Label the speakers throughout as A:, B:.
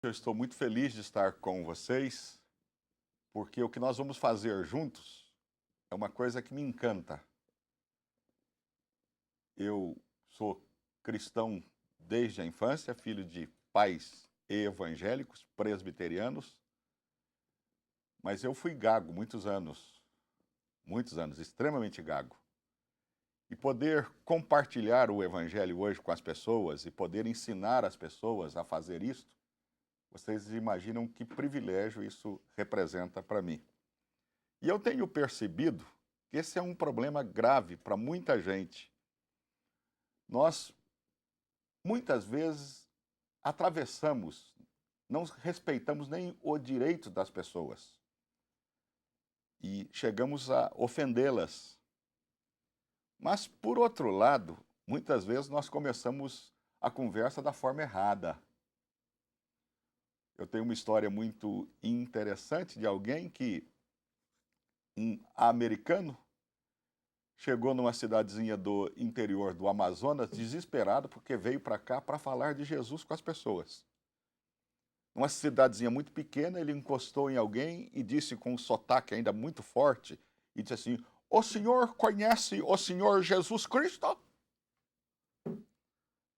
A: Eu estou muito feliz de estar com vocês, porque o que nós vamos fazer juntos é uma coisa que me encanta. Eu sou cristão desde a infância, filho de pais evangélicos, presbiterianos, mas eu fui gago muitos anos, extremamente gago. E poder compartilhar o evangelho hoje com as pessoas e poder ensinar as pessoas a fazer isto, vocês imaginam que privilégio isso representa para mim. E eu tenho percebido que esse é um problema grave para muita gente. Nós, muitas vezes, atravessamos, não respeitamos nem o direito das pessoas e chegamos a ofendê-las. Mas, por outro lado, muitas vezes nós começamos a conversa da forma errada. Eu tenho uma história muito interessante de alguém que, um americano, chegou numa cidadezinha do interior do Amazonas desesperado porque veio para cá para falar de Jesus com as pessoas. Numa cidadezinha muito pequena, ele encostou em alguém e disse com um sotaque ainda muito forte, e disse assim: "O senhor conhece o Senhor Jesus Cristo?"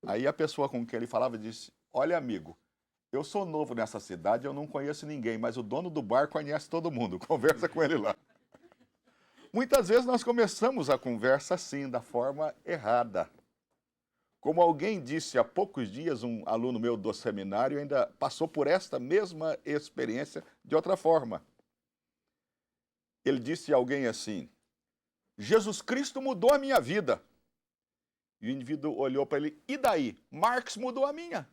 A: Aí a pessoa com quem ele falava disse: "Olha, amigo, eu sou novo nessa cidade, eu não conheço ninguém, mas o dono do bar conhece todo mundo, conversa com ele lá." Muitas vezes nós começamos a conversa assim, da forma errada. Como alguém disse há poucos dias, um aluno meu do seminário ainda passou por esta mesma experiência de outra forma. Ele disse a alguém assim: "Jesus Cristo mudou a minha vida." E o indivíduo olhou para ele: "E daí? Marx mudou a minha."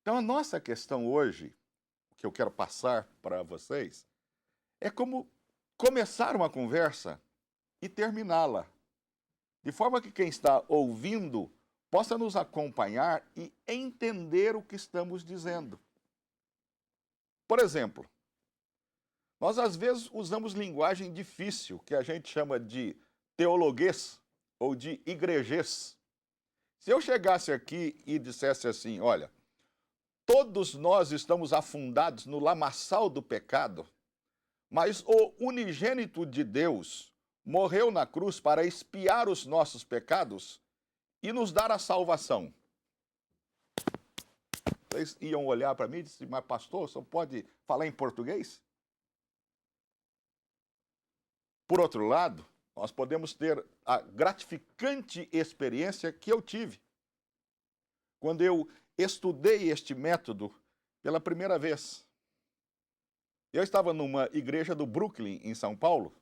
A: Então a nossa questão hoje, o que eu quero passar para vocês, é como começar uma conversa e terminá-la, de forma que quem está ouvindo possa nos acompanhar e entender o que estamos dizendo. Por exemplo, nós às vezes usamos linguagem difícil, que a gente chama de teologuês ou de igrejês. Se eu chegasse aqui e dissesse assim: "Olha, todos nós estamos afundados no lamaçal do pecado, mas o unigênito de Deus morreu na cruz para expiar os nossos pecados e nos dar a salvação." Vocês iam olhar para mim e dizer: "Mas pastor, você pode falar em português?" Por outro lado, nós podemos ter a gratificante experiência que eu tive quando eu estudei este método pela primeira vez. Eu estava numa igreja do Brooklyn, em São Paulo,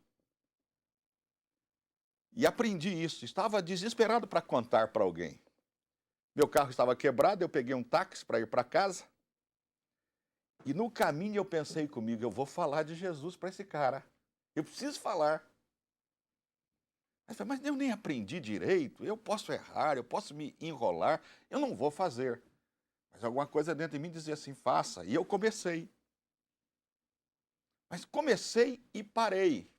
A: e aprendi isso. Estava desesperado para contar para alguém. Meu carro estava quebrado, eu peguei um táxi para ir para casa. E no caminho eu pensei comigo: eu vou falar de Jesus para esse cara. Eu preciso falar. Mas eu nem aprendi direito, eu posso errar, eu posso me enrolar, eu não vou fazer. Mas alguma coisa dentro de mim dizia assim: faça. E eu comecei. Mas comecei e parei.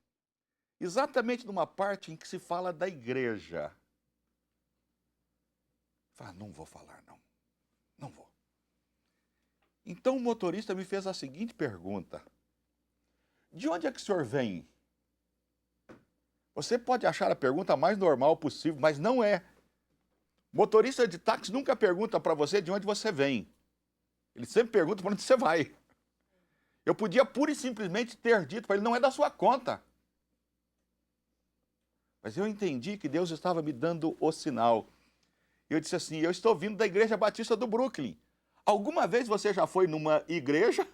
A: Exatamente numa parte em que se fala da igreja. Falei: não vou falar, não. Não vou. Então o motorista me fez a seguinte pergunta: "De onde é que o senhor vem?" Você pode achar a pergunta mais normal possível, mas não é. Motorista de táxi nunca pergunta para você de onde você vem. Ele sempre pergunta para onde você vai. Eu podia pura e simplesmente ter dito para ele: "Não é da sua conta." Mas eu entendi que Deus estava me dando o sinal. Eu disse assim: "Eu estou vindo da Igreja Batista do Brooklyn. Alguma vez você já foi numa igreja?"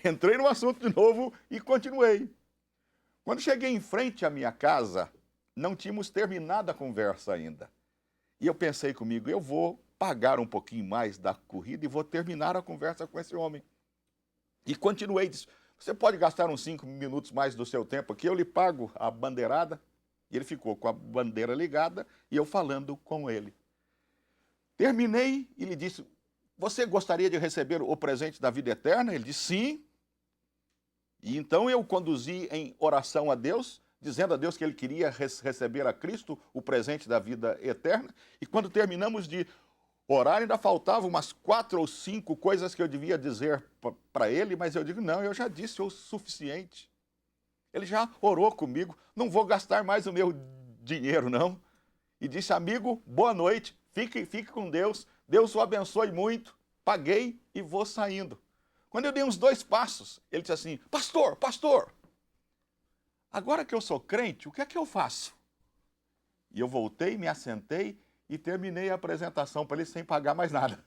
A: Entrei no assunto de novo e continuei. Quando cheguei em frente à minha casa, não tínhamos terminado a conversa ainda. E eu pensei comigo: eu vou pagar um pouquinho mais da corrida e vou terminar a conversa com esse homem. E continuei, disse: "Você pode gastar uns 5 minutos mais do seu tempo aqui, eu lhe pago a bandeirada." E ele ficou com a bandeira ligada e eu falando com ele. Terminei e lhe disse: "Você gostaria de receber o presente da vida eterna?" Ele disse: "Sim." E então eu conduzi em oração a Deus, dizendo a Deus que ele queria receber a Cristo, o presente da vida eterna. E quando terminamos de orar, ainda faltavam umas 4 ou 5 coisas que eu devia dizer para ele, mas eu digo, não, eu já disse o suficiente. Ele já orou comigo, não vou gastar mais o meu dinheiro, não. E disse, amigo, boa noite, fique com Deus, Deus o abençoe muito. Paguei e vou saindo. Quando eu dei uns 2 passos, ele disse assim, pastor, agora que eu sou crente, o que é que eu faço? E eu voltei, me assentei e terminei a apresentação para ele sem pagar mais nada.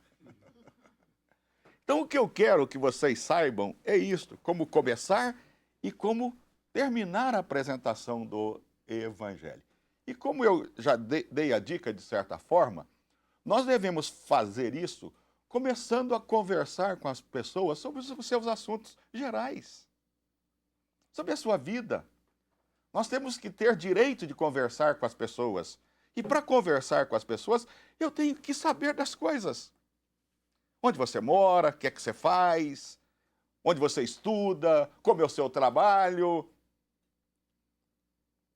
A: Então o que eu quero que vocês saibam é isto, como começar e como terminar a apresentação do Evangelho. E como eu já dei a dica de certa forma, nós devemos fazer isso começando a conversar com as pessoas sobre os seus assuntos gerais, sobre a sua vida. Nós temos que ter direito de conversar com as pessoas. E para conversar com as pessoas, eu tenho que saber das coisas. Onde você mora, o que é que você faz, onde você estuda, como é o seu trabalho.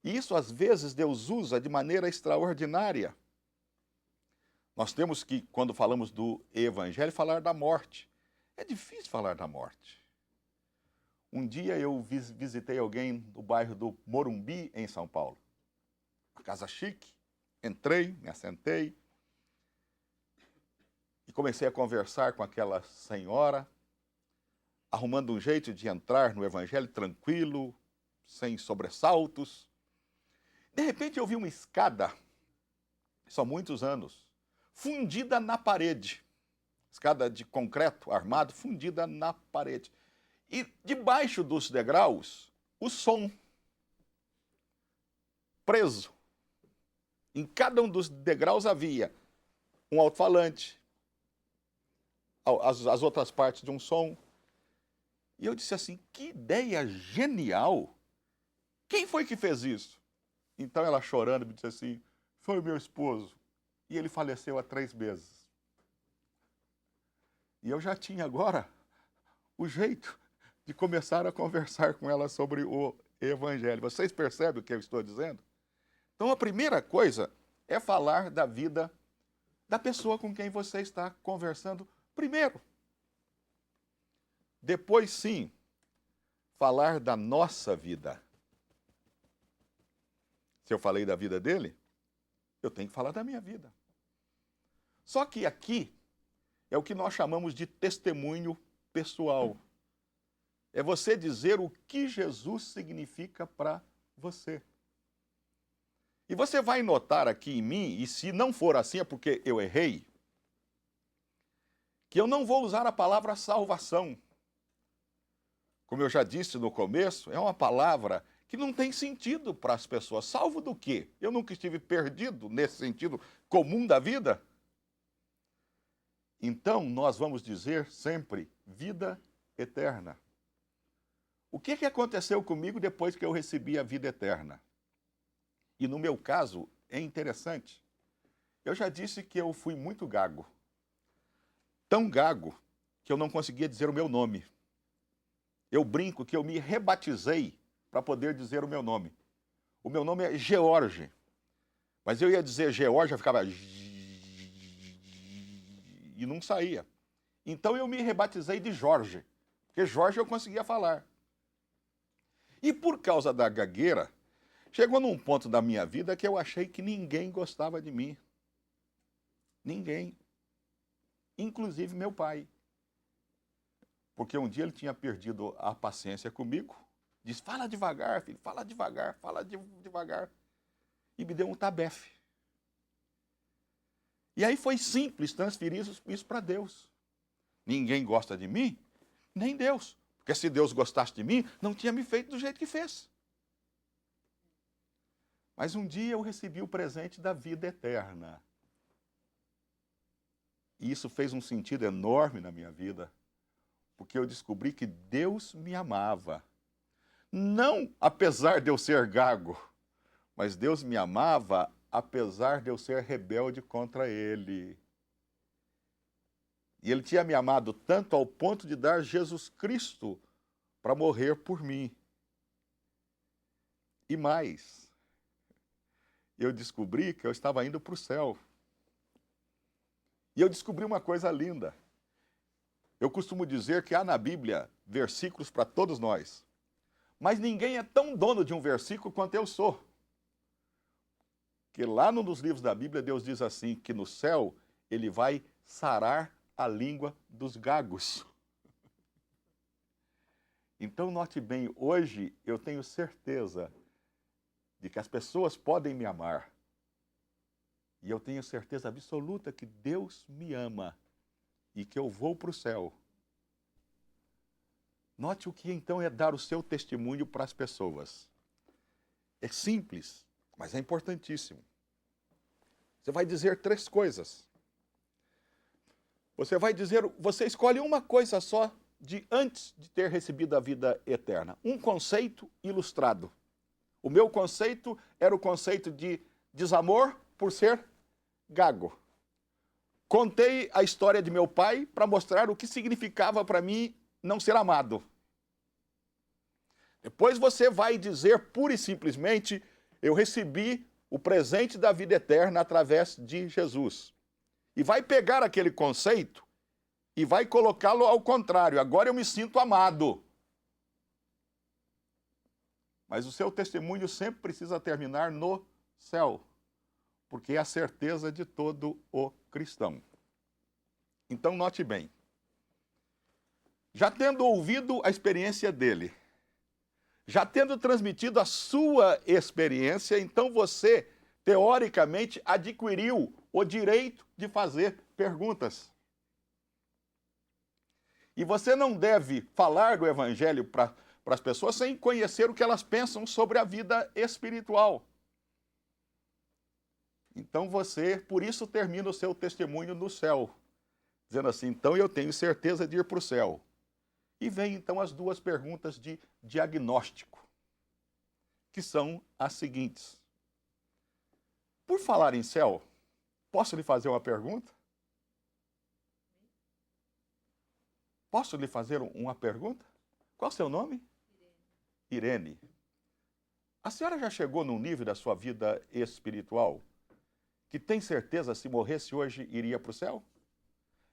A: E isso, às vezes, Deus usa de maneira extraordinária. Nós temos que, quando falamos do Evangelho, falar da morte. É difícil falar da morte. Um dia eu visitei alguém no bairro do Morumbi, em São Paulo. Uma casa chique. Entrei, me assentei e comecei a conversar com aquela senhora, arrumando um jeito de entrar no Evangelho tranquilo, sem sobressaltos. De repente eu vi uma escada, isso há muitos anos, fundida na parede. Escada de concreto armado, fundida na parede. E debaixo dos degraus, o som preso. Em cada um dos degraus havia um alto-falante, as outras partes de um som. E eu disse assim, que ideia genial! Quem foi que fez isso? Então ela chorando me disse assim, foi o meu esposo. E ele faleceu há 3 meses. E eu já tinha agora o jeito de começar a conversar com ela sobre o Evangelho. Vocês percebem o que eu estou dizendo? Então a primeira coisa é falar da vida da pessoa com quem você está conversando primeiro. Depois, sim, falar da nossa vida. Se eu falei da vida dele, eu tenho que falar da minha vida. Só que aqui é o que nós chamamos de testemunho pessoal. É você dizer o que Jesus significa para você. E você vai notar aqui em mim, e se não for assim é porque eu errei, que eu não vou usar a palavra salvação. Como eu já disse no começo, é uma palavra que não tem sentido para as pessoas. Salvo do quê? Eu nunca estive perdido nesse sentido comum da vida. Então, nós vamos dizer sempre vida eterna. O que aconteceu comigo depois que eu recebi a vida eterna? E no meu caso, é interessante. Eu já disse que eu fui muito gago. Tão gago que eu não conseguia dizer o meu nome. Eu brinco que eu me rebatizei para poder dizer o meu nome. O meu nome é George. Mas eu ia dizer George, eu ficava... E não saía. Então eu me rebatizei de Jorge. Porque Jorge eu conseguia falar. E por causa da gagueira, chegou num ponto da minha vida que eu achei que ninguém gostava de mim. Ninguém. Inclusive meu pai. Porque um dia ele tinha perdido a paciência comigo. Disse, fala devagar, filho, fala devagar, fala devagar. E me deu um tabefe. E aí foi simples transferir isso para Deus. Ninguém gosta de mim, nem Deus. Porque se Deus gostasse de mim, não tinha me feito do jeito que fez. Mas um dia eu recebi o presente da vida eterna. E isso fez um sentido enorme na minha vida. Porque eu descobri que Deus me amava. Não apesar de eu ser gago, mas Deus me amava apesar de eu ser rebelde contra Ele. E Ele tinha me amado tanto ao ponto de dar Jesus Cristo para morrer por mim. E mais, eu descobri que eu estava indo para o céu. E eu descobri uma coisa linda. Eu costumo dizer que há na Bíblia versículos para todos nós. Mas ninguém é tão dono de um versículo quanto eu sou. Que lá num dos livros da Bíblia, Deus diz assim, que no céu ele vai sarar a língua dos gagos. Então, note bem, hoje eu tenho certeza de que as pessoas podem me amar. E eu tenho certeza absoluta que Deus me ama e que eu vou para o céu. Note o que então é dar o seu testemunho para as pessoas. É simples, mas é importantíssimo. Você vai dizer 3 coisas. Você escolhe uma coisa só de antes de ter recebido a vida eterna. Um conceito ilustrado. O meu conceito era o conceito de desamor por ser gago. Contei a história de meu pai para mostrar o que significava para mim não ser amado. Depois você vai dizer pura e simplesmente, eu recebi o presente da vida eterna através de Jesus. E vai pegar aquele conceito e vai colocá-lo ao contrário. Agora eu me sinto amado. Mas o seu testemunho sempre precisa terminar no céu, porque é a certeza de todo o cristão. Então note bem. Já tendo ouvido a experiência dele, já tendo transmitido a sua experiência, então você, teoricamente, adquiriu o direito de fazer perguntas. E você não deve falar do evangelho para as pessoas sem conhecer o que elas pensam sobre a vida espiritual. Então você, por isso, termina o seu testemunho no céu, dizendo assim, então eu tenho certeza de ir para o céu. E vem então as 2 perguntas de diagnóstico, que são as seguintes. Por falar em céu, posso lhe fazer uma pergunta? Posso lhe fazer uma pergunta? Qual é o seu nome? Irene. A senhora já chegou num nível da sua vida espiritual que tem certeza, se morresse hoje, iria para o céu?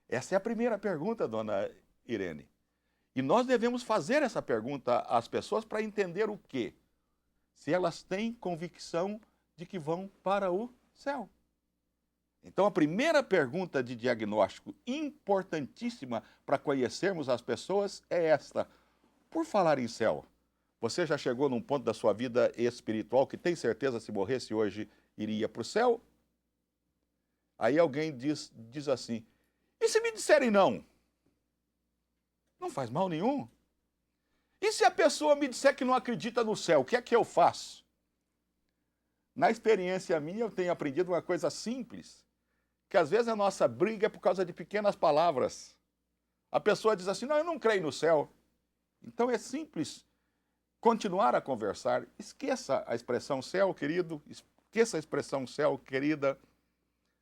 A: Essa é a primeira pergunta, dona Irene. E nós devemos fazer essa pergunta às pessoas para entender o quê? Se elas têm convicção de que vão para o céu. Então, a primeira pergunta de diagnóstico importantíssima para conhecermos as pessoas é esta. Por falar em céu, você já chegou num ponto da sua vida espiritual que tem certeza, se morresse hoje, iria para o céu? Aí alguém diz assim, e se me disserem não? Não faz mal nenhum. E se a pessoa me disser que não acredita no céu, o que é que eu faço? Na experiência minha, eu tenho aprendido uma coisa simples, que às vezes a nossa briga é por causa de pequenas palavras. A pessoa diz assim, não, eu não creio no céu. Então é simples continuar a conversar. Esqueça a expressão céu, querido. Esqueça a expressão céu, querida.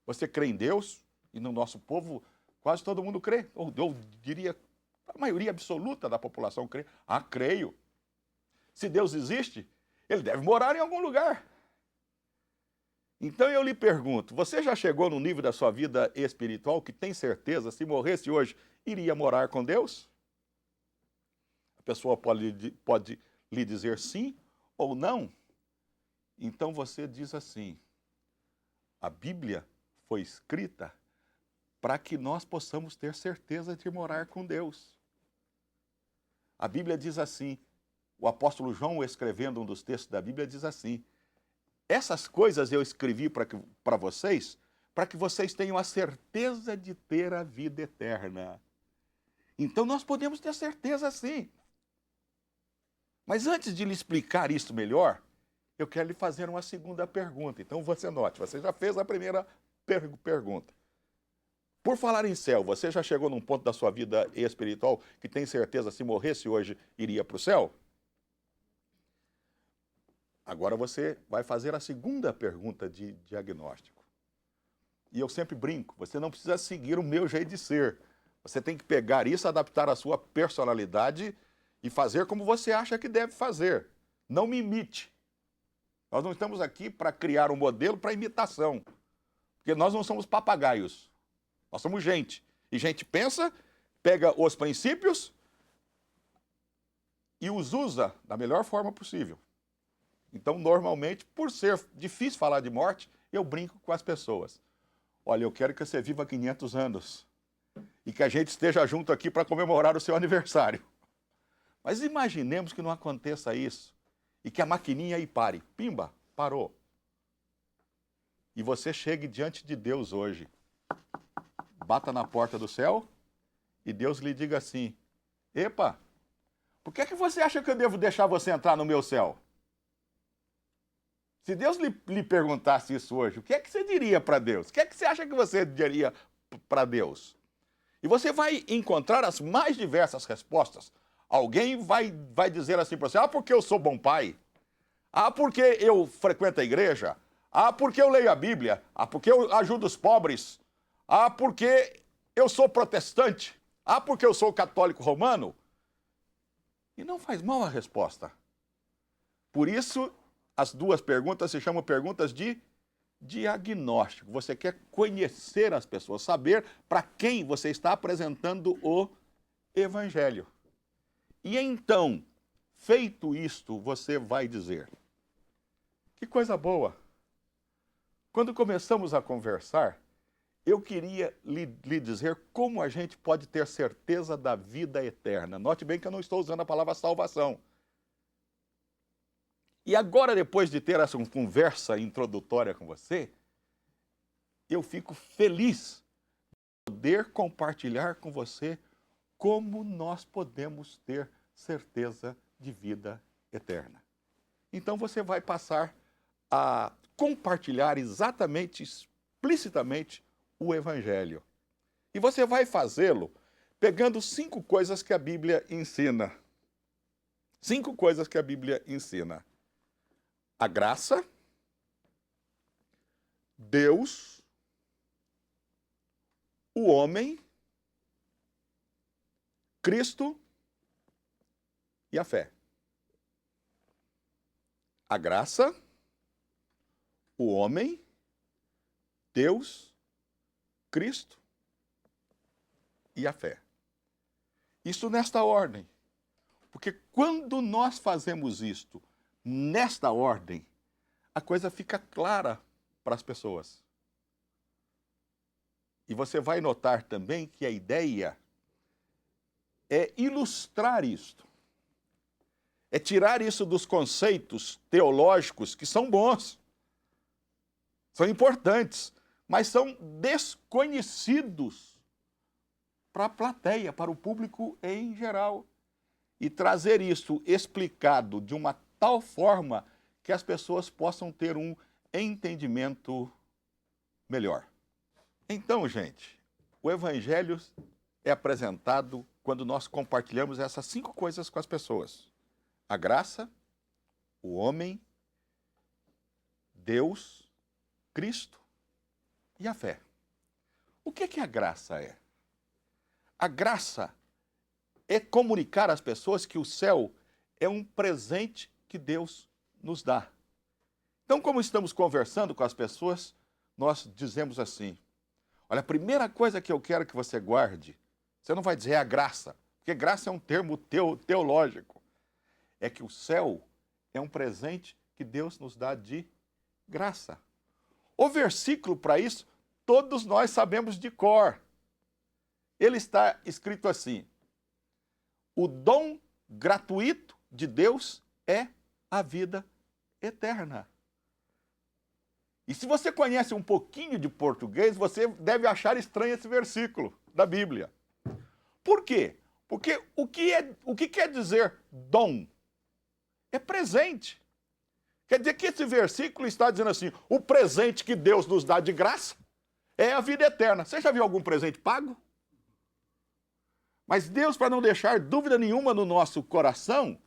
A: Você crê em Deus? E no nosso povo, quase todo mundo crê. Ou eu diria, a maioria absoluta da população crê. Ah, creio. Se Deus existe, ele deve morar em algum lugar. Então eu lhe pergunto, você já chegou no nível da sua vida espiritual que tem certeza, se morresse hoje, iria morar com Deus? A pessoa pode lhe dizer sim ou não. Então você diz assim, a Bíblia foi escrita para que nós possamos ter certeza de morar com Deus. A Bíblia diz assim, o apóstolo João, escrevendo um dos textos da Bíblia, diz assim, essas coisas eu escrevi para vocês, para que vocês tenham a certeza de ter a vida eterna. Então nós podemos ter certeza sim. Mas antes de lhe explicar isso melhor, eu quero lhe fazer uma segunda pergunta. Então você note, você já fez a primeira pergunta. Por falar em céu, você já chegou num ponto da sua vida espiritual que tem certeza, se morresse hoje, iria para o céu? Agora você vai fazer a segunda pergunta de diagnóstico. E eu sempre brinco, você não precisa seguir o meu jeito de ser. Você tem que pegar isso, adaptar a sua personalidade e fazer como você acha que deve fazer. Não me imite. Nós não estamos aqui para criar um modelo para imitação. Porque nós não somos papagaios. Nós somos gente. E gente pensa, pega os princípios e os usa da melhor forma possível. Então, normalmente, por ser difícil falar de morte, eu brinco com as pessoas. Olha, eu quero que você viva 500 anos e que a gente esteja junto aqui para comemorar o seu aniversário. Mas imaginemos que não aconteça isso e que a maquininha aí pare. Pimba, parou. E você chegue diante de Deus hoje, bata na porta do céu e Deus lhe diga assim: epa, por que você acha que eu devo deixar você entrar no meu céu? Se Deus lhe perguntasse isso hoje, o que é que você diria para Deus? O que é que você acha que você diria para Deus? E você vai encontrar as mais diversas respostas. Alguém vai dizer assim para você: ah, porque eu sou bom pai. Ah, porque eu frequento a igreja. Ah, porque eu leio a Bíblia. Ah, porque eu ajudo os pobres. Ah, porque eu sou protestante. Ah, porque eu sou católico romano. E não faz mal a resposta. Por isso, as duas perguntas se chamam perguntas de diagnóstico. Você quer conhecer as pessoas, saber para quem você está apresentando o Evangelho. E então, feito isto, você vai dizer: que coisa boa! Quando começamos a conversar, eu queria lhe dizer como a gente pode ter certeza da vida eterna. Note bem que eu não estou usando a palavra salvação. E agora, depois de ter essa conversa introdutória com você, eu fico feliz de poder compartilhar com você como nós podemos ter certeza de vida eterna. Então você vai passar a compartilhar exatamente, explicitamente, o Evangelho. E você vai fazê-lo pegando 5 coisas que a Bíblia ensina. 5 coisas que a Bíblia ensina: a graça, Deus, o homem, Cristo e a fé. A graça, o homem, Deus, Cristo e a fé. Isso nesta ordem. Porque quando nós fazemos isto nesta ordem, a coisa fica clara para as pessoas. E você vai notar também que a ideia é ilustrar isto. É tirar isso dos conceitos teológicos que são bons, são importantes, mas são desconhecidos para a plateia, para o público em geral. E trazer isso explicado de uma tal forma que as pessoas possam ter um entendimento melhor. Então, gente, o Evangelho é apresentado quando nós compartilhamos essas 5 coisas com as pessoas: a graça, o homem, Deus, Cristo e a fé. O que a graça é? A graça é comunicar às pessoas que o céu é um presente que Deus nos dá. Então, como estamos conversando com as pessoas, nós dizemos assim: olha, a primeira coisa que eu quero que você guarde, você não vai dizer a graça, porque graça é um termo teológico. É que o céu é um presente que Deus nos dá de graça. O versículo para isso, todos nós sabemos de cor. Ele está escrito assim: o dom gratuito de Deus é a vida eterna. E se você conhece um pouquinho de português, você deve achar estranho esse versículo da Bíblia. Por quê? Porque o que quer dizer dom? É presente. Quer dizer que esse versículo está dizendo assim: o presente que Deus nos dá de graça é a vida eterna. Você já viu algum presente pago? Mas Deus, para não deixar dúvida nenhuma no nosso coração,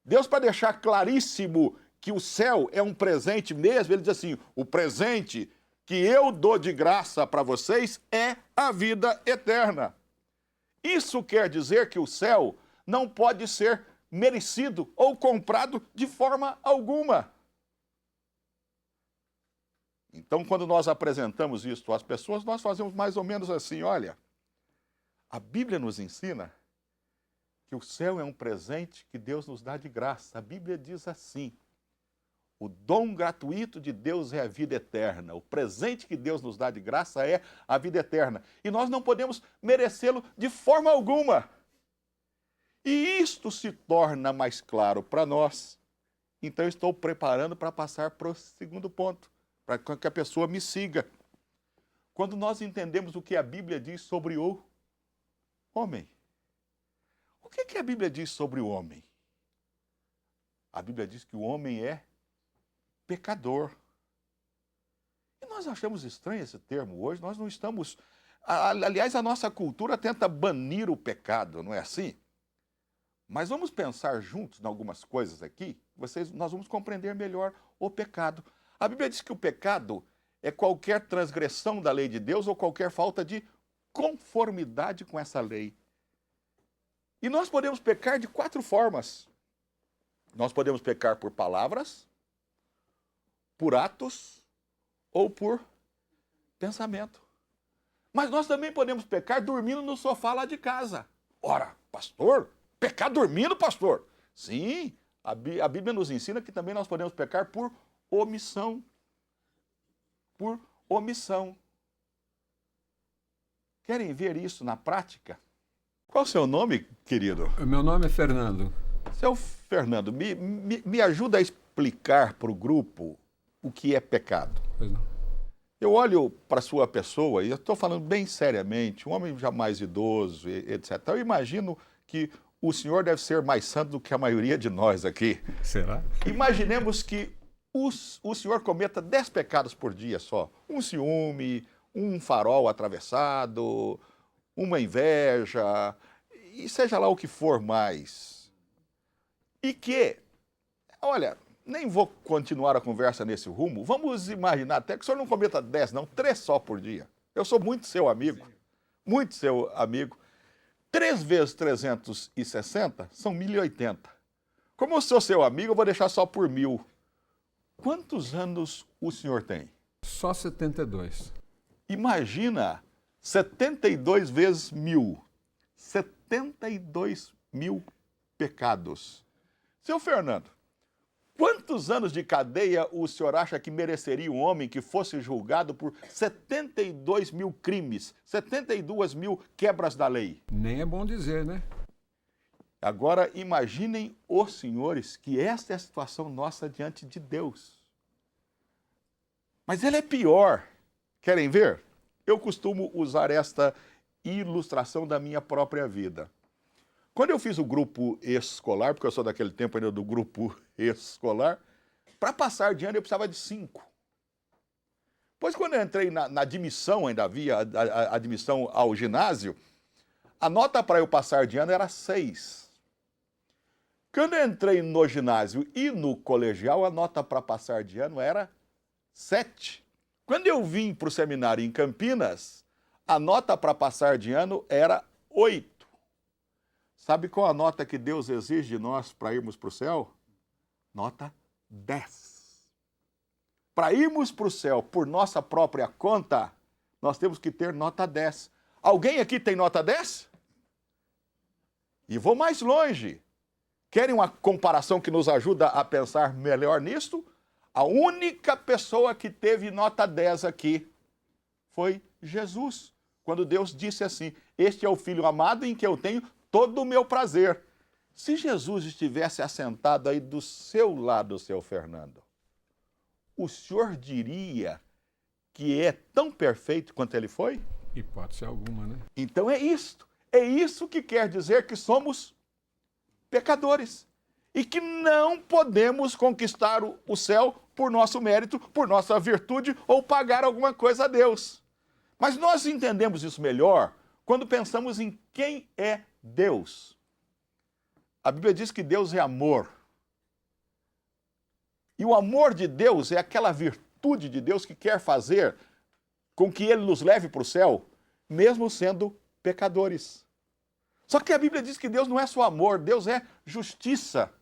A: Deus, para deixar claríssimo que o céu é um presente mesmo, ele diz assim: o presente que eu dou de graça para vocês é a vida eterna. Isso quer dizer que o céu não pode ser merecido ou comprado de forma alguma. Então, quando nós apresentamos isso às pessoas, nós fazemos mais ou menos assim, olha, a Bíblia nos ensina que o céu é um presente que Deus nos dá de graça. A Bíblia diz assim, o dom gratuito de Deus é a vida eterna. O presente que Deus nos dá de graça é a vida eterna. E nós não podemos merecê-lo de forma alguma. E isto se torna mais claro para nós. Então, eu estou preparando para passar para o segundo ponto, para que a pessoa me siga. Quando nós entendemos o que a Bíblia diz sobre o homem. O que a Bíblia diz sobre o homem? A Bíblia diz que o homem é pecador. E nós achamos estranho esse termo hoje, nós não estamos... Aliás, a nossa cultura tenta banir o pecado, não é assim? Mas vamos pensar juntos em algumas coisas aqui, nós vamos compreender melhor o pecado. A Bíblia diz que o pecado é qualquer transgressão da lei de Deus ou qualquer falta de conformidade com essa lei. E nós podemos pecar de 4 formas. Nós podemos pecar por palavras, por atos ou por pensamento. Mas nós também podemos pecar dormindo no sofá lá de casa. Ora, pastor, pecar dormindo, pastor? Sim, a Bíblia nos ensina que também nós podemos pecar por omissão. Por omissão. Querem ver isso na prática? Qual o seu nome, querido?
B: Meu nome é Fernando.
A: Seu Fernando, me ajuda a explicar para o grupo o que é pecado.
B: Pois não.
A: Eu olho para a sua pessoa, e eu estou falando bem seriamente, um homem já mais idoso, etc. Eu imagino que o senhor deve ser mais santo do que a maioria de nós aqui.
B: Será?
A: Imaginemos que o senhor cometa 10 pecados por dia só. Um ciúme, um farol atravessado, uma inveja, e seja lá o que for mais. E que, olha, nem vou continuar a conversa nesse rumo, vamos imaginar até que o senhor não cometa 10, não, 3 só por dia. Eu sou muito seu amigo, muito seu amigo. 3 vezes 360 são 1.080. Como eu sou seu amigo, eu vou deixar só por 1.000. Quantos anos o senhor tem?
B: Só 72.
A: Imagina 72 vezes 1.000. 72.000 pecados. Seu Fernando, quantos anos de cadeia o senhor acha que mereceria um homem que fosse julgado por 72.000 crimes, 72.000 quebras da lei?
B: Nem é bom dizer, né?
A: Agora, imaginem os senhores que esta é a situação nossa diante de Deus. Mas ele é pior. Querem ver? Eu costumo usar esta ilustração da minha própria vida. Quando eu fiz o grupo escolar, porque eu sou daquele tempo ainda do grupo escolar, para passar de ano eu precisava de 5. Pois quando eu entrei na admissão, ainda havia a admissão ao ginásio, a nota para eu passar de ano era 6. Quando eu entrei no ginásio e no colegial, a nota para passar de ano era 7. Quando eu vim para o seminário em Campinas, a nota para passar de ano era 8. Sabe qual a nota que Deus exige de nós para irmos para o céu? Nota 10. Para irmos para o céu por nossa própria conta, nós temos que ter nota 10. Alguém aqui tem nota 10? E vou mais longe. Querem uma comparação que nos ajuda a pensar melhor nisto? A única pessoa que teve nota 10 aqui foi Jesus. Quando Deus disse assim, este é o Filho amado em que eu tenho todo o meu prazer. Se Jesus estivesse assentado aí do seu lado, seu Fernando, o senhor diria que é tão perfeito quanto ele foi?
B: Hipótese alguma, né?
A: Então é isto. É isso que quer dizer que somos pecadores. E que não podemos conquistar o céu por nosso mérito, por nossa virtude ou pagar alguma coisa a Deus. Mas nós entendemos isso melhor quando pensamos em quem é Deus. A Bíblia diz que Deus é amor. E o amor de Deus é aquela virtude de Deus que quer fazer com que Ele nos leve para o céu, mesmo sendo pecadores. Só que a Bíblia diz que Deus não é só amor, Deus é justiça.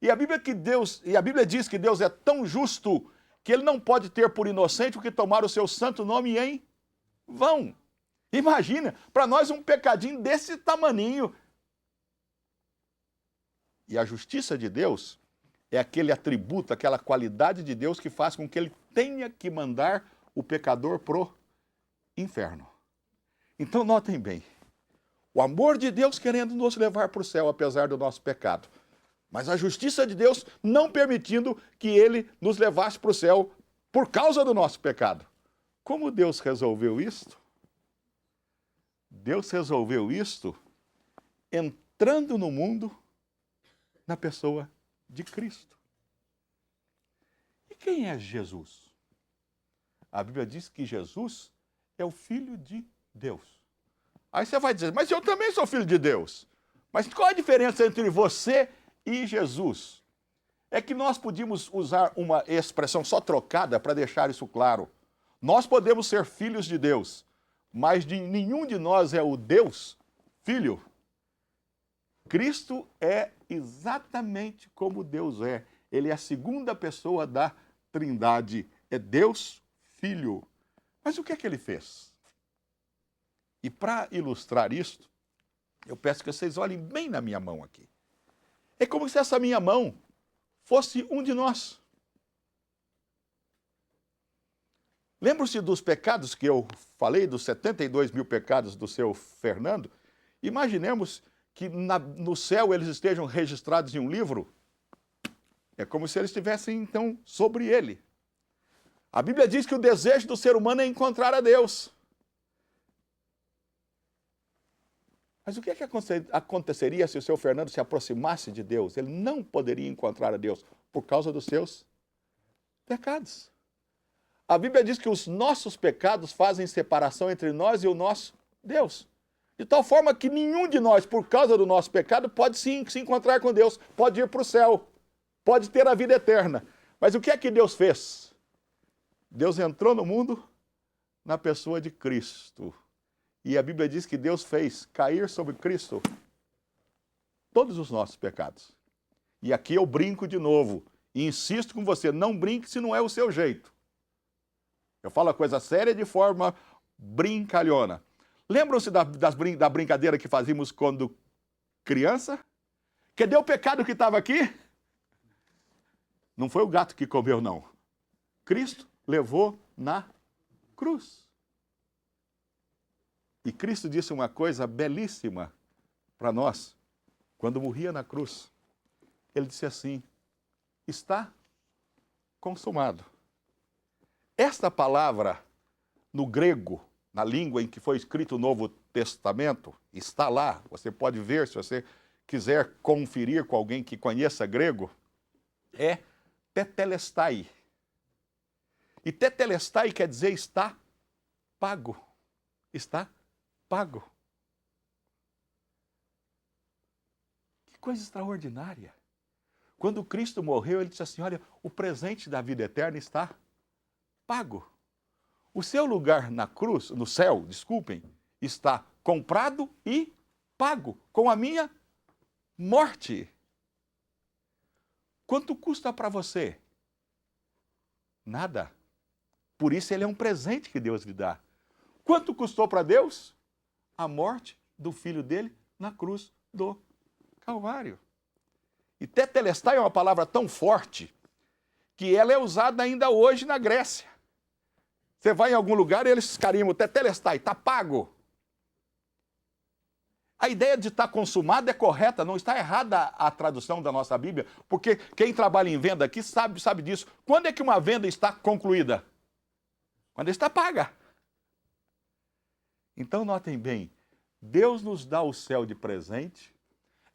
A: E a Bíblia diz que Deus é tão justo que ele não pode ter por inocente o que tomar o seu santo nome em vão. Imagina, para nós um pecadinho desse tamaninho. E a justiça de Deus é aquele atributo, aquela qualidade de Deus que faz com que ele tenha que mandar o pecador pro inferno. Então notem bem, o amor de Deus querendo nos levar para o céu, apesar do nosso pecado. Mas a justiça de Deus não permitindo que ele nos levasse para o céu por causa do nosso pecado. Como Deus resolveu isto? Deus resolveu isto entrando no mundo na pessoa de Cristo. E quem é Jesus? A Bíblia diz que Jesus é o Filho de Deus. Aí você vai dizer, mas eu também sou filho de Deus. Mas qual a diferença entre você e Jesus? É que nós podíamos usar uma expressão só trocada para deixar isso claro. Nós podemos ser filhos de Deus, mas nenhum de nós é o Deus Filho. Cristo é exatamente como Deus é. Ele é a segunda pessoa da Trindade. É Deus Filho. Mas o que é que ele fez? E para ilustrar isto, eu peço que vocês olhem bem na minha mão aqui. É como se essa minha mão fosse um de nós. Lembram-se dos pecados que eu falei, dos 72 mil pecados do seu Fernando? Imaginemos que no céu eles estejam registrados em um livro. É como se eles estivessem, então, sobre ele. A Bíblia diz que o desejo do ser humano é encontrar a Deus. Mas o que é que aconteceria se o seu Fernando se aproximasse de Deus? Ele não poderia encontrar a Deus por causa dos seus pecados. A Bíblia diz que os nossos pecados fazem separação entre nós e o nosso Deus. De tal forma que nenhum de nós, por causa do nosso pecado, pode sim se encontrar com Deus, pode ir para o céu, pode ter a vida eterna. Mas o que é que Deus fez? Deus entrou no mundo na pessoa de Cristo. E a Bíblia diz que Deus fez cair sobre Cristo todos os nossos pecados. E aqui eu brinco de novo e insisto com você, não brinque se não é o seu jeito. Eu falo a coisa séria de forma brincalhona. Lembram-se da brincadeira que fazíamos quando criança? Cadê o pecado que estava aqui? Não foi o gato que comeu, não. Cristo levou na cruz. E Cristo disse uma coisa belíssima para nós, quando morria na cruz. Ele disse assim, está consumado. Esta palavra, no grego, na língua em que foi escrito o Novo Testamento, está lá, você pode ver se você quiser conferir com alguém que conheça grego, é tetelestai. E tetelestai quer dizer está pago. Está pago. Que coisa extraordinária. Quando Cristo morreu, ele disse assim, olha, o presente da vida eterna está pago. O seu lugar na cruz, no céu, desculpem, está comprado e pago com a minha morte. Quanto custa para você? Nada. Por isso ele é um presente que Deus lhe dá. Quanto custou para Deus? A morte do filho dele na cruz do Calvário. E tetelestai é uma palavra tão forte que ela é usada ainda hoje na Grécia. Você vai em algum lugar e eles carimbam, tetelestai, está pago. A ideia de estar consumado é correta, não está errada a tradução da nossa Bíblia, porque quem trabalha em venda aqui sabe disso. Quando é que uma venda está concluída? Quando está paga. Então notem bem, Deus nos dá o céu de presente,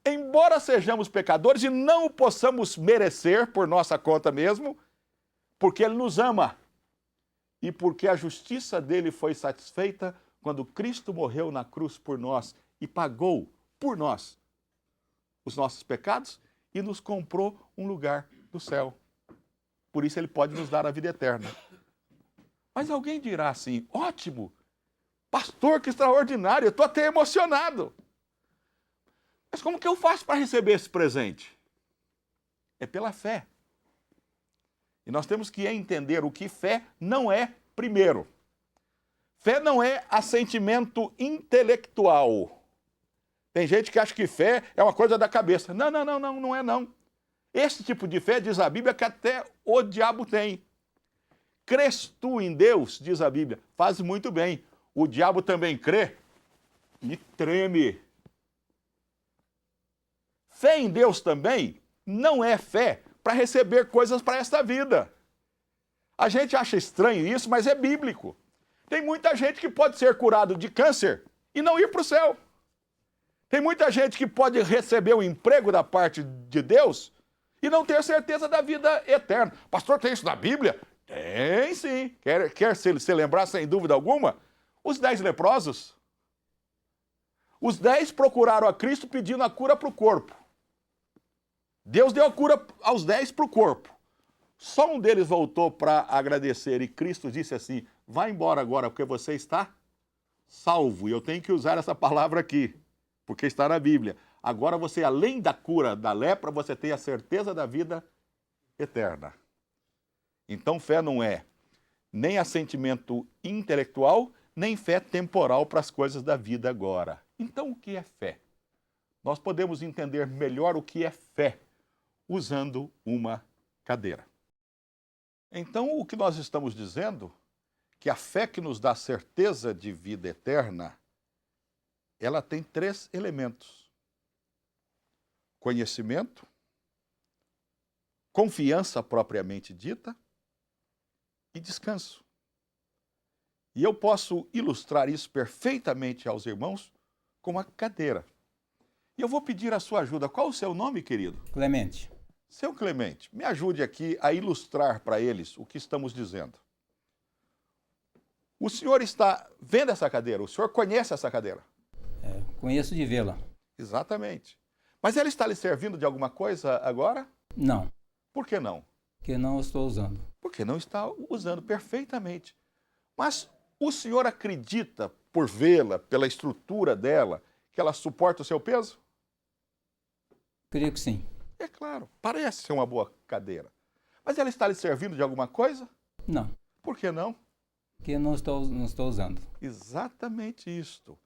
A: embora sejamos pecadores e não o possamos merecer por nossa conta mesmo, porque Ele nos ama. E porque a justiça dele foi satisfeita quando Cristo morreu na cruz por nós e pagou por nós os nossos pecados e nos comprou um lugar no céu. Por isso ele pode nos dar a vida eterna. Mas alguém dirá assim, ótimo, pastor, que extraordinário, eu estou até emocionado. Mas como que eu faço para receber esse presente? É pela fé. E nós temos que entender o que fé não é primeiro. Fé não é assentimento intelectual. Tem gente que acha que fé é uma coisa da cabeça. Não, não, não, não, não é não. Esse tipo de fé, diz a Bíblia, que até o diabo tem. Crês tu em Deus, diz a Bíblia, faz muito bem. O diabo também crê e treme. Fé em Deus também não é fé para receber coisas para esta vida. A gente acha estranho isso, mas é bíblico. Tem muita gente que pode ser curado de câncer e não ir para o céu. Tem muita gente que pode receber um emprego da parte de Deus e não ter certeza da vida eterna. Pastor, tem isso na Bíblia? Tem sim. Quer se lembrar sem dúvida alguma? Os 10 leprosos. Os 10 procuraram a Cristo pedindo a cura para o corpo. Deus deu a cura aos 10 para o corpo. Só um deles voltou para agradecer e Cristo disse assim, vá embora agora porque você está salvo. E eu tenho que usar essa palavra aqui, porque está na Bíblia. Agora você, além da cura da lepra, você tem a certeza da vida eterna. Então fé não é nem assentimento intelectual, nem fé temporal para as coisas da vida agora. Então o que é fé? Nós podemos entender melhor o que é fé usando uma cadeira. Então o que nós estamos dizendo, que a fé que nos dá certeza de vida eterna, ela tem 3 elementos: conhecimento, confiança propriamente dita e descanso. E eu posso ilustrar isso perfeitamente aos irmãos com uma cadeira. E eu vou pedir a sua ajuda. Qual o seu nome, querido?
C: Clemente.
A: Seu Clemente, me ajude aqui a ilustrar para eles o que estamos dizendo. O senhor está vendo essa cadeira? O senhor conhece essa cadeira?
C: Conheço de vê-la.
A: Exatamente. Mas ela está lhe servindo de alguma coisa agora?
C: Não,
A: Por que não?
C: que não estou usando.
A: Porque não está usando perfeitamente. Mas o senhor acredita, por vê-la, pela estrutura dela, que ela suporta o seu peso?
C: Creio que sim.
A: É claro, parece ser uma boa cadeira. Mas ela está lhe servindo de alguma coisa?
C: Não,
A: Por que não?
C: que não estou usando.
A: Exatamente isto.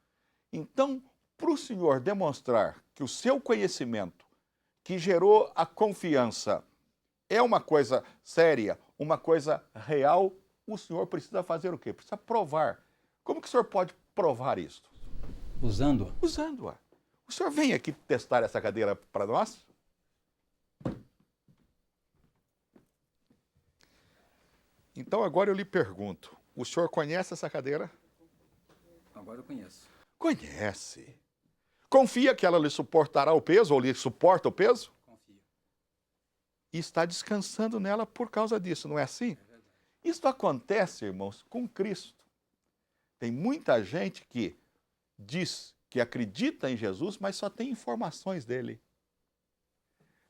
A: Então, para o senhor demonstrar que o seu conhecimento, que gerou a confiança, é uma coisa séria, uma coisa real, o senhor precisa fazer o quê? Precisa provar. Como que o senhor pode provar isto?
C: Usando-a?
A: Usando-a. O senhor vem aqui testar essa cadeira para nós? Então agora eu lhe pergunto, o senhor conhece essa cadeira?
C: Agora eu conheço.
A: Conhece. Confia que ela lhe suportará o peso, ou lhe suporta o peso?
C: Confio.
A: E está descansando nela por causa disso, não é assim? Isso acontece, irmãos, com Cristo. Tem muita gente que diz que acredita em Jesus, mas só tem informações dele.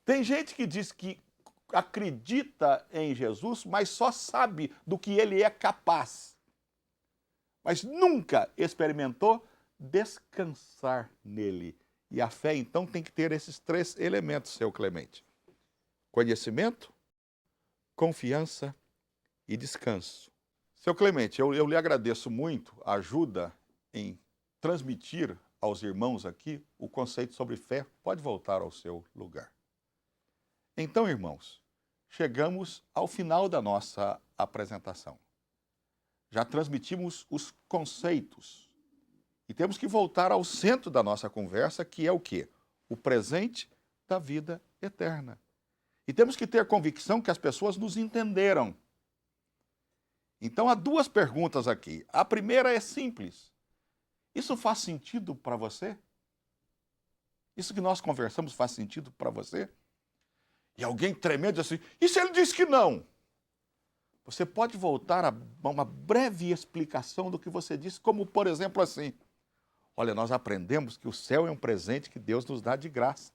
A: Tem gente que diz que acredita em Jesus, mas só sabe do que ele é capaz. Mas nunca experimentou descansar nele. E a fé, então, tem que ter esses 3 elementos, seu Clemente: conhecimento, confiança e descanso. Seu Clemente, eu lhe agradeço muito a ajuda em transmitir aos irmãos aqui o conceito sobre fé. Pode voltar ao seu lugar. Então, irmãos, chegamos ao final da nossa apresentação. Já transmitimos os conceitos e temos que voltar ao centro da nossa conversa, que é o quê? O presente da vida eterna. E temos que ter convicção que as pessoas nos entenderam. Então, há 2 perguntas aqui. A primeira é simples. Isso faz sentido para você? Isso que nós conversamos faz sentido para você? E alguém tremendo diz assim, e se ele diz que não? Você pode voltar a uma breve explicação do que você disse, como por exemplo assim, olha, nós aprendemos que o céu é um presente que Deus nos dá de graça.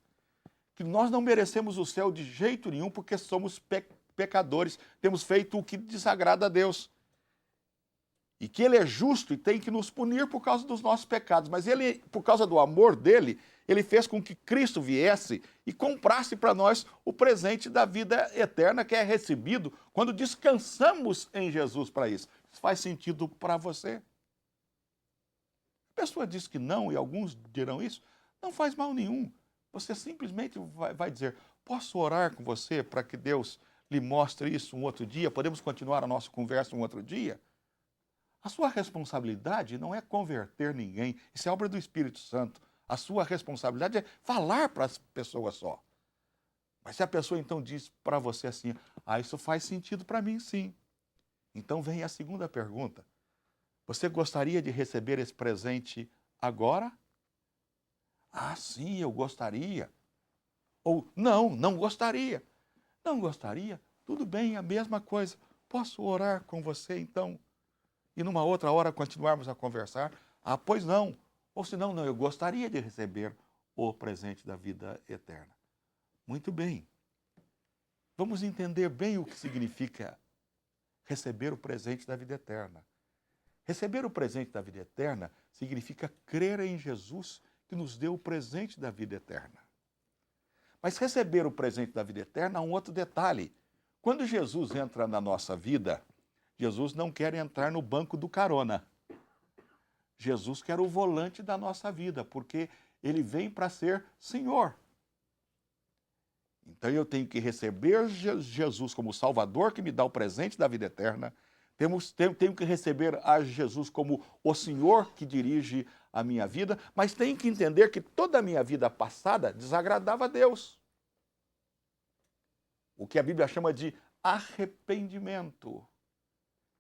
A: Que nós não merecemos o céu de jeito nenhum porque somos pecadores, temos feito o que desagrada a Deus. e que ele é justo e tem que nos punir por causa dos nossos pecados, mas ele, por causa do amor dele, ele fez com que Cristo viesse e comprasse para nós o presente da vida eterna que é recebido quando descansamos em Jesus para isso. Isso faz sentido para você? A pessoa diz que não, e alguns dirão isso, não faz mal nenhum. Você simplesmente vai dizer, posso orar com você para que Deus lhe mostre isso um outro dia? Podemos continuar a nossa conversa um outro dia? A sua responsabilidade não é converter ninguém, isso é obra do Espírito Santo. A sua responsabilidade é falar para as pessoas só. Mas se a pessoa então diz para você assim, isso faz sentido para mim sim. Então vem a segunda pergunta. Você gostaria de receber esse presente agora? Sim, eu gostaria. Ou não gostaria. Não gostaria? Tudo bem, a mesma coisa. Posso orar com você então? E numa outra hora continuarmos a conversar? Pois não. Ou se não, eu gostaria de receber o presente da vida eterna. Muito bem. Vamos entender bem o que significa receber o presente da vida eterna. Receber o presente da vida eterna significa crer em Jesus que nos deu o presente da vida eterna. Mas receber o presente da vida eterna há um outro detalhe. Quando Jesus entra na nossa vida, Jesus não quer entrar no banco do carona. Jesus quer o volante da nossa vida, porque ele vem para ser Senhor. Então eu tenho que receber Jesus como Salvador, que me dá o presente da vida eterna. Tenho que receber a Jesus como o Senhor que dirige a minha vida, mas tenho que entender que toda a minha vida passada desagradava a Deus. O que a Bíblia chama de arrependimento.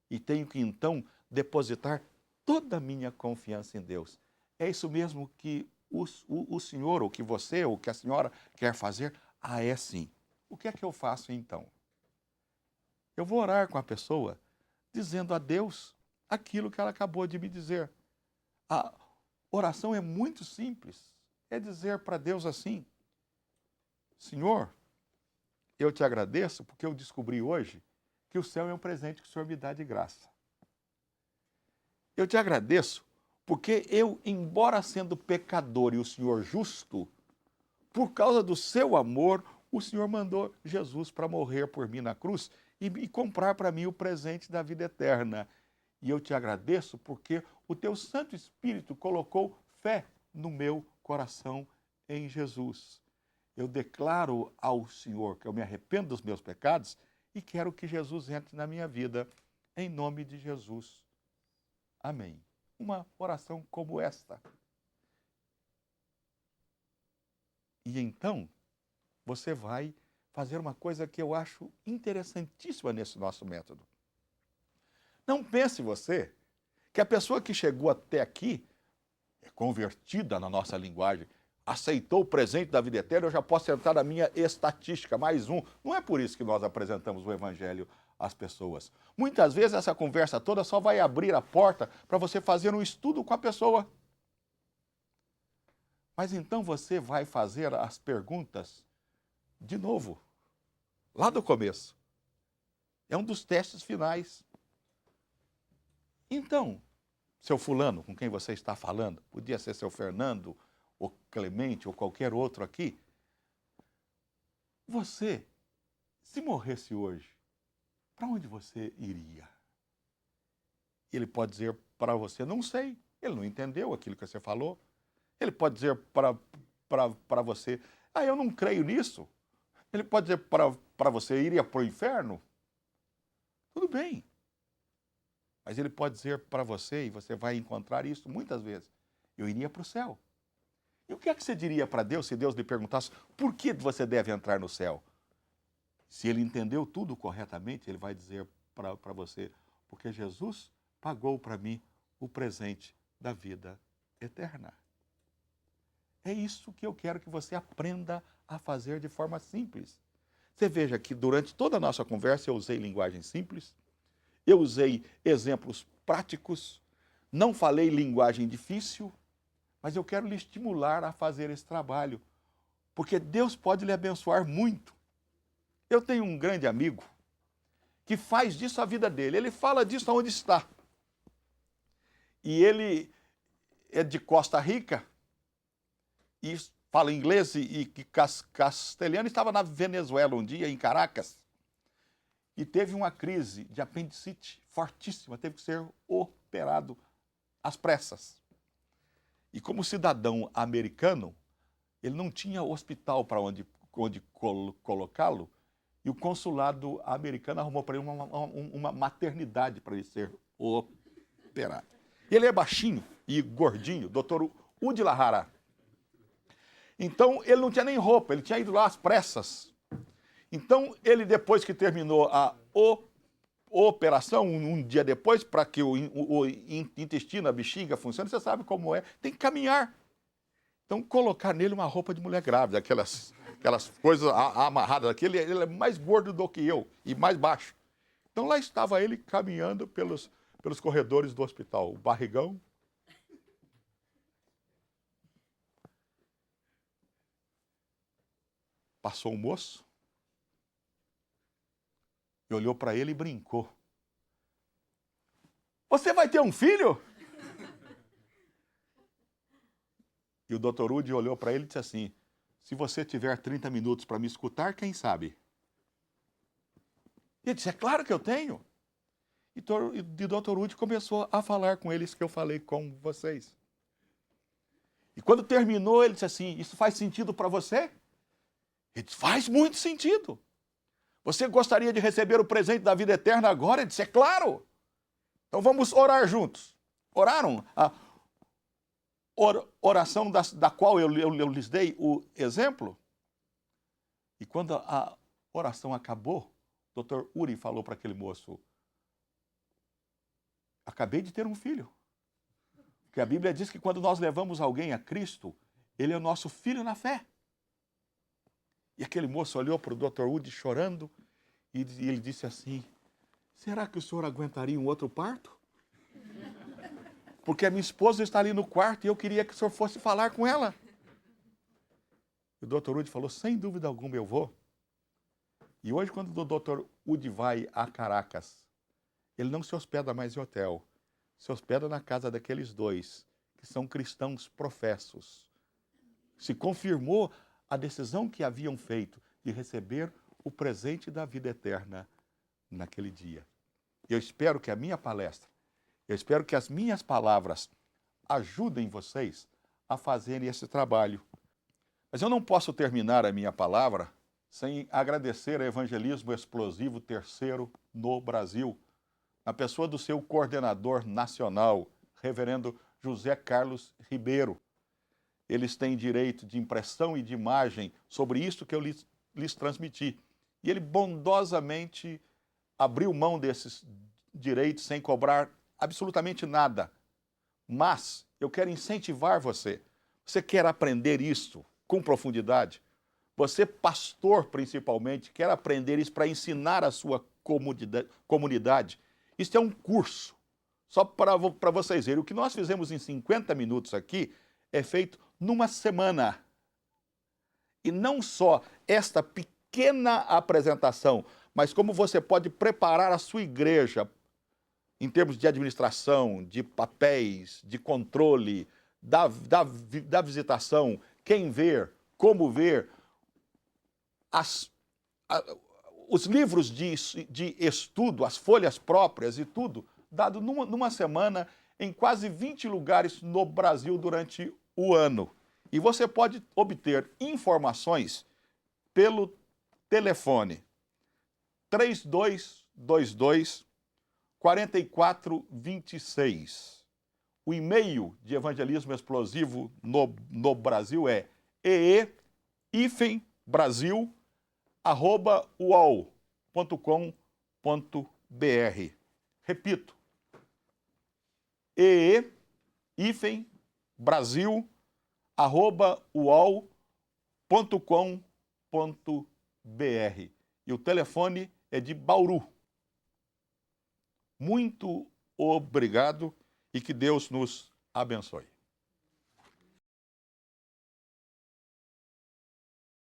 A: E tenho que então depositar toda a minha confiança em Deus. É isso mesmo que o senhor, ou que você, ou que a senhora quer fazer? É sim. O que é que eu faço então? Eu vou orar com a pessoa, dizendo a Deus aquilo que ela acabou de me dizer. A oração é muito simples. É dizer para Deus assim, Senhor, eu te agradeço porque eu descobri hoje que o céu é um presente que o Senhor me dá de graça. Eu te agradeço porque eu, embora sendo pecador e o Senhor justo, por causa do seu amor, o Senhor mandou Jesus para morrer por mim na cruz e comprar para mim o presente da vida eterna. E eu te agradeço porque o teu Santo Espírito colocou fé no meu coração em Jesus. Eu declaro ao Senhor que eu me arrependo dos meus pecados e quero que Jesus entre na minha vida, em nome de Jesus. Amém. Uma oração como esta. E então, você vai fazer uma coisa que eu acho interessantíssima nesse nosso método. Não pense você que a pessoa que chegou até aqui é convertida na nossa linguagem, aceitou o presente da vida eterna, eu já posso entrar na minha estatística, mais um. Não é por isso que nós apresentamos o Evangelho às pessoas. Muitas vezes essa conversa toda só vai abrir a porta para você fazer um estudo com a pessoa. Mas então você vai fazer as perguntas de novo, lá do começo. É um dos testes finais. Então, seu fulano, com quem você está falando, podia ser seu Fernando, ou Clemente, ou qualquer outro aqui. Você, se morresse hoje, para onde você iria? Ele pode dizer para você, não sei, ele não entendeu aquilo que você falou. Ele pode dizer para você, eu não creio nisso. Ele pode dizer para você, iria para o inferno. Tudo bem. Mas ele pode dizer para você, e você vai encontrar isso muitas vezes, eu iria para o céu. E o que é que você diria para Deus se Deus lhe perguntasse por que você deve entrar no céu? Se ele entendeu tudo corretamente, ele vai dizer para você, porque Jesus pagou para mim o presente da vida eterna. É isso que eu quero que você aprenda a fazer de forma simples. Você veja que durante toda a nossa conversa eu usei linguagem simples, eu usei exemplos práticos, não falei linguagem difícil, mas eu quero lhe estimular a fazer esse trabalho, porque Deus pode lhe abençoar muito. Eu tenho um grande amigo que faz disso a vida dele, ele fala disso onde está. e ele é de Costa Rica e fala inglês e castelhano. Estava na Venezuela um dia, em Caracas, e teve uma crise de apendicite fortíssima, teve que ser operado às pressas. E como cidadão americano, ele não tinha hospital para onde colocá-lo, e o consulado americano arrumou para ele uma maternidade para ele ser operado. Ele é baixinho e gordinho, doutor Udi Lahara. Então, ele não tinha nem roupa, ele tinha ido lá às pressas. Então, ele, depois que terminou a operação, um dia depois, para que o intestino, a bexiga funcione, você sabe como é, tem que caminhar. Então, colocar nele uma roupa de mulher grávida, aquelas coisas amarradas aqui, ele é mais gordo do que eu e mais baixo. Então, lá estava ele caminhando pelos corredores do hospital, o barrigão. Passou um moço e olhou para ele e brincou. Você vai ter um filho? E o doutor Udi olhou para ele e disse assim, se você tiver 30 minutos para me escutar, quem sabe? E ele disse, é claro que eu tenho. E o doutor Udi começou a falar com eles que eu falei com vocês. E quando terminou, ele disse assim, isso faz sentido para você? Ele disse, faz muito sentido. Você gostaria de receber o presente da vida eterna agora? Ele disse, é claro. Então vamos orar juntos. Oraram a oração da qual eu lhes dei o exemplo. E quando a oração acabou, o doutor Uri falou para aquele moço, acabei de ter um filho. Porque a Bíblia diz que quando nós levamos alguém a Cristo, ele é o nosso filho na fé. E aquele moço olhou para o doutor Udi chorando e ele disse assim, será que o senhor aguentaria um outro parto? Porque a minha esposa está ali no quarto e eu queria que o senhor fosse falar com ela. E o doutor Udi falou, sem dúvida alguma eu vou. E hoje, quando o doutor Udi vai a Caracas, ele não se hospeda mais em hotel, se hospeda na casa daqueles dois, que são cristãos professos. Se confirmou a decisão que haviam feito de receber o presente da vida eterna naquele dia. Eu espero que a minha palestra, eu espero que as minhas palavras ajudem vocês a fazerem esse trabalho. Mas eu não posso terminar a minha palavra sem agradecer ao Evangelismo Explosivo Terceiro no Brasil, na pessoa do seu coordenador nacional, reverendo José Carlos Ribeiro. Eles têm direito de impressão e de imagem sobre isso que eu lhes transmiti. E ele bondosamente abriu mão desses direitos sem cobrar absolutamente nada. Mas eu quero incentivar você. Você quer aprender isso com profundidade? Você, pastor principalmente, quer aprender isso para ensinar a sua comunidade? Isso é um curso. Só para vocês verem, o que nós fizemos em 50 minutos aqui é feito numa semana. E não só esta pequena apresentação, mas como você pode preparar a sua igreja em termos de administração, de papéis, de controle, da visitação, quem ver, como ver, os livros de estudo, as folhas próprias e tudo, dado numa semana em quase 20 lugares no Brasil durante o ano. E você pode obter informações pelo telefone 3222 4426. O e-mail de Evangelismo Explosivo no Brasil é ee-brasil@uol.com.br. Repito, ee-brasil@uol.com.br. E o telefone é de Bauru. Muito obrigado e que Deus nos abençoe.